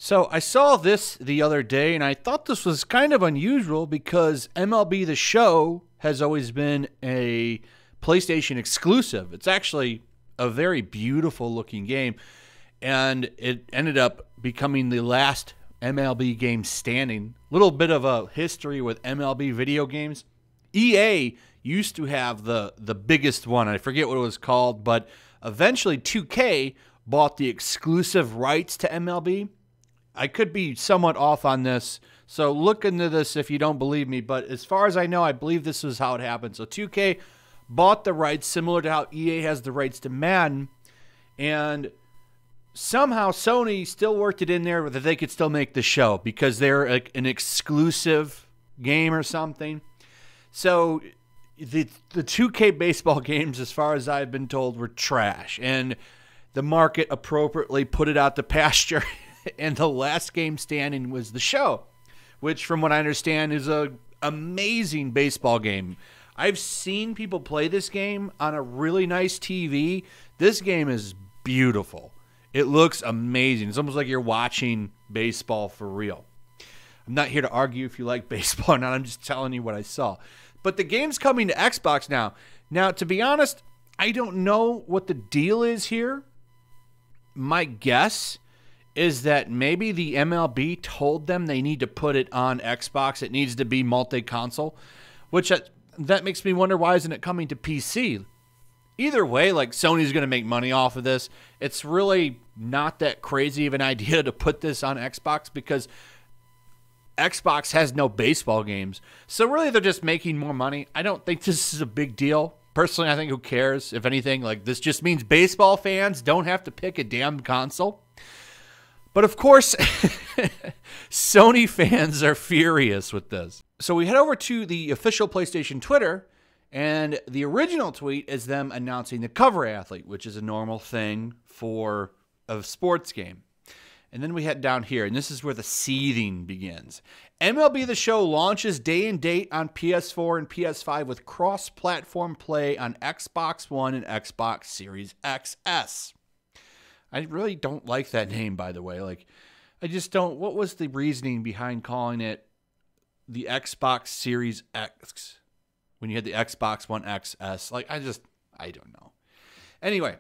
So I saw this the other day, and I thought this was kind of unusual because MLB The Show has always been a PlayStation exclusive. It's actually a very beautiful looking game, and it ended up becoming the last MLB game standing. Little bit of a history with MLB video games. EA used to have the biggest one. I forget what it was called, but eventually 2K bought the exclusive rights to MLB. I could be somewhat off on this, so look into this if you don't believe me. But as far as I know, I believe this is how it happened. So 2K bought the rights similar to how EA has the rights to Madden, and somehow Sony still worked it in there that they could still make the show because they're like an exclusive game or something. So the 2K baseball games, as far as I've been told, were trash, and the market appropriately put it out to pasture. And the last game standing was The Show, which from what I understand is a amazing baseball game. I've seen people play this game on a really nice TV. This game is beautiful. It looks amazing. It's almost like you're watching baseball for real. I'm not here to argue if you like baseball or not. I'm just telling you what I saw. But the game's coming to Xbox now. Now, to be honest, I don't know what the deal is here. My guess is that maybe the MLB told them they need to put it on Xbox. It needs to be multi-console, which that makes me wonder, why isn't it coming to PC? Either way, like, Sony's going to make money off of this. It's really not that crazy of an idea to put this on Xbox because Xbox has no baseball games. So really they're just making more money. I don't think this is a big deal. Personally, I think who cares? If anything, like, this just means baseball fans don't have to pick a damn console. But of course, Sony fans are furious with this. So we head over to the official PlayStation Twitter, and the original tweet is them announcing the cover athlete, which is a normal thing for a sports game. And then we head down here, and this is where the seething begins. MLB The Show launches day and date on PS4 and PS5 with cross-platform play on Xbox One and Xbox Series XS. I really don't like that name, by the way. Like, I just don't. What was the reasoning behind calling it the Xbox Series X when you had the Xbox One XS? Like, I don't know. Anyway,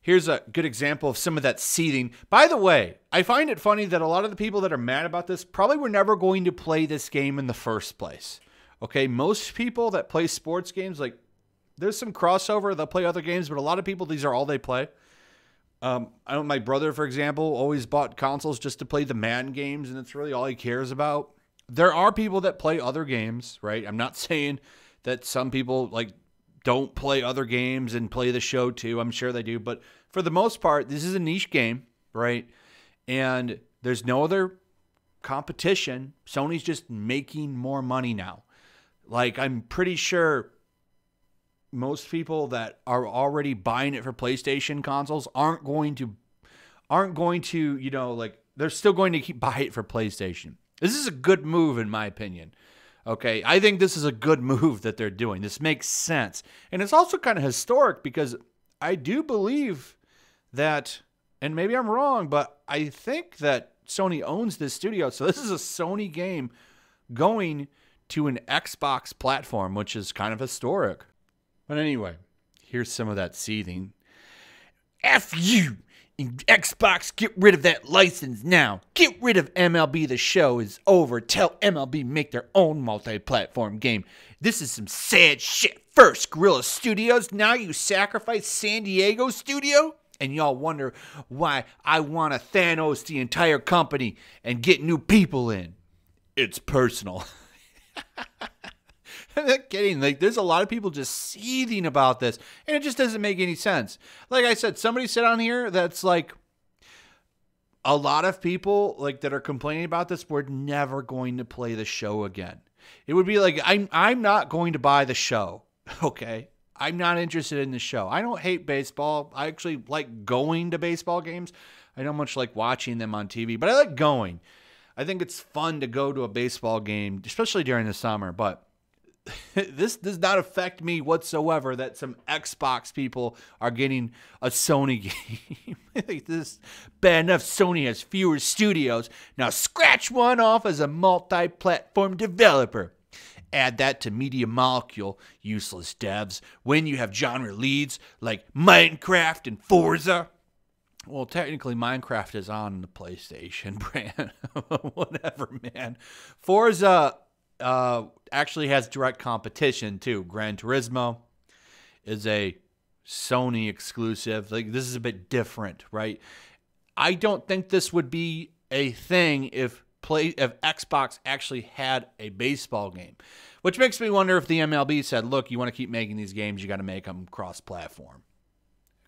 here's a good example of some of that seething. By the way, I find it funny that a lot of the people that are mad about this probably were never going to play this game in the first place. Okay, most people that play sports games, like, there's some crossover. They'll play other games, but a lot of people, these are all they play. I know my brother, for example, always bought consoles just to play the Madden games, and it's really all he cares about. There are people that play other games, right? I'm not saying that some people like don't play other games and play the show too. I'm sure they do, but for the most part, this is a niche game, right? And there's no other competition. Sony's just making more money now. Like, I'm pretty sure most people that are already buying it for PlayStation consoles aren't going to, you know, like, they're still going to keep buying it for PlayStation. This is a good move, in my opinion. Okay, I think this is a good move that they're doing. This makes sense. And it's also kind of historic because I do believe that, and maybe I'm wrong, but I think that Sony owns this studio. So this is a Sony game going to an Xbox platform, which is kind of historic. But anyway, here's some of that seething. F you! Xbox, get rid of that license now. Get rid of MLB The Show is over. Tell MLB make their own multi-platform game. This is some sad shit. First, Guerrilla Studios. Now you sacrifice San Diego Studio? And y'all wonder why I want to Thanos the entire company and get new people in. It's personal. I'm not kidding. Like, there's a lot of people just seething about this, and it just doesn't make any sense. Like I said, somebody said on here that's like, a lot of people like that are complaining about this were never going to play the show again. It would be like, I'm not going to buy the show. Okay, I'm not interested in the show. I don't hate baseball. I actually like going to baseball games. I don't much like watching them on TV, but I like going. I think it's fun to go to a baseball game, especially during the summer. But This does not affect me whatsoever that some Xbox people are getting a Sony game. This is bad enough Sony has fewer studios. Now scratch one off as a multi-platform developer. Add that to Media Molecule, useless devs, when you have genre leads like Minecraft and Forza. Well, technically, Minecraft is on the PlayStation brand. Whatever, man. Forza actually has direct competition, too. Gran Turismo is a Sony exclusive. Like, this is a bit different, right? I don't think this would be a thing if Xbox actually had a baseball game, which makes me wonder if the MLB said, look, you want to keep making these games, you got to make them cross-platform.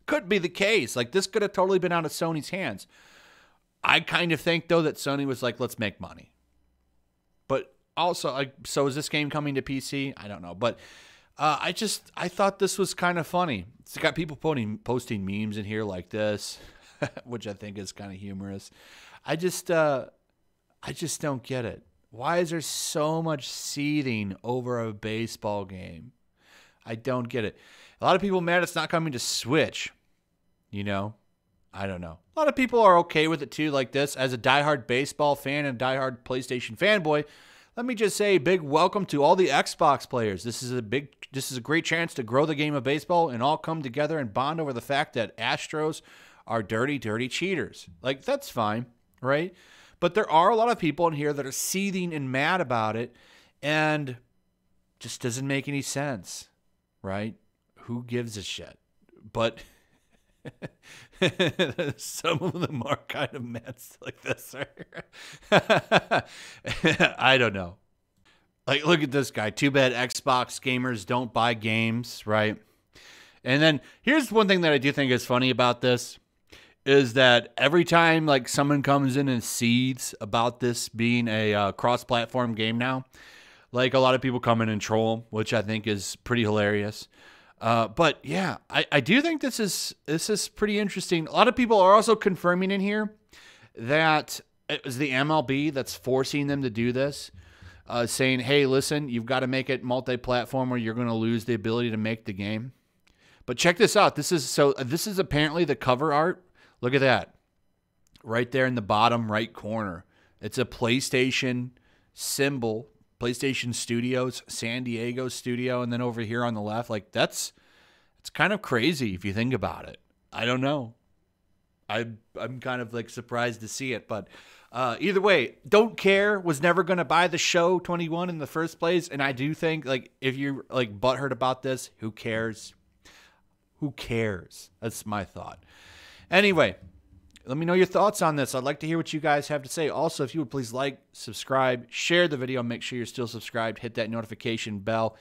Could be the case. Like, this could have totally been out of Sony's hands. I kind of think, though, that Sony was like, let's make money. But also, like, so is this game coming to PC? I don't know. But I thought this was kind of funny. It's got people posting memes in here like this, which I think is kind of humorous. I just don't get it. Why is there so much seething over a baseball game? I don't get it. A lot of people mad it's not coming to Switch. You know? I don't know. A lot of people are okay with it too, like this. As a diehard baseball fan and diehard PlayStation fanboy, let me just say a big welcome to all the Xbox players. This is a great chance to grow the game of baseball and all come together and bond over the fact that Astros are dirty, dirty cheaters. Like, that's fine, right? But there are a lot of people in here that are seething and mad about it, and just doesn't make any sense, right? Who gives a shit? But some of them are kind of mad like this. I don't know. Like, look at this guy. Too bad Xbox gamers don't buy games, right? And then here's one thing that I do think is funny about this is that every time like someone comes in and seethes about this being a cross-platform game now, like a lot of people come in and troll, which I think is pretty hilarious. But yeah, I do think this is pretty interesting. A lot of people are also confirming in here that it was the MLB that's forcing them to do this, saying, hey, listen, you've got to make it multi-platform or you're going to lose the ability to make the game. But check this out. This is apparently the cover art. Look at that. Right there in the bottom right corner. It's a PlayStation symbol. PlayStation Studios, San Diego studio, and then over here on the left, like it's kind of crazy if you think about it. I don't know. I'm kind of like surprised to see it, but either way, don't care. Was never gonna buy the show 21 in the first place, and I do think like if you're like butthurt about this, who cares? Who cares? That's my thought. Anyway. Let me know your thoughts on this. I'd like to hear what you guys have to say. Also, if you would please like, subscribe, share the video. Make sure you're still subscribed. Hit that notification bell.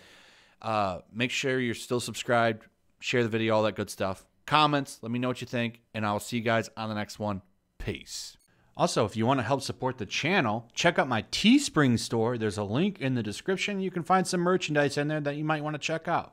Make sure you're still subscribed. Share the video, all that good stuff. Comments. Let me know what you think. And I will see you guys on the next one. Peace. Also, if you want to help support the channel, check out my Teespring store. There's a link in the description. You can find some merchandise in there that you might want to check out.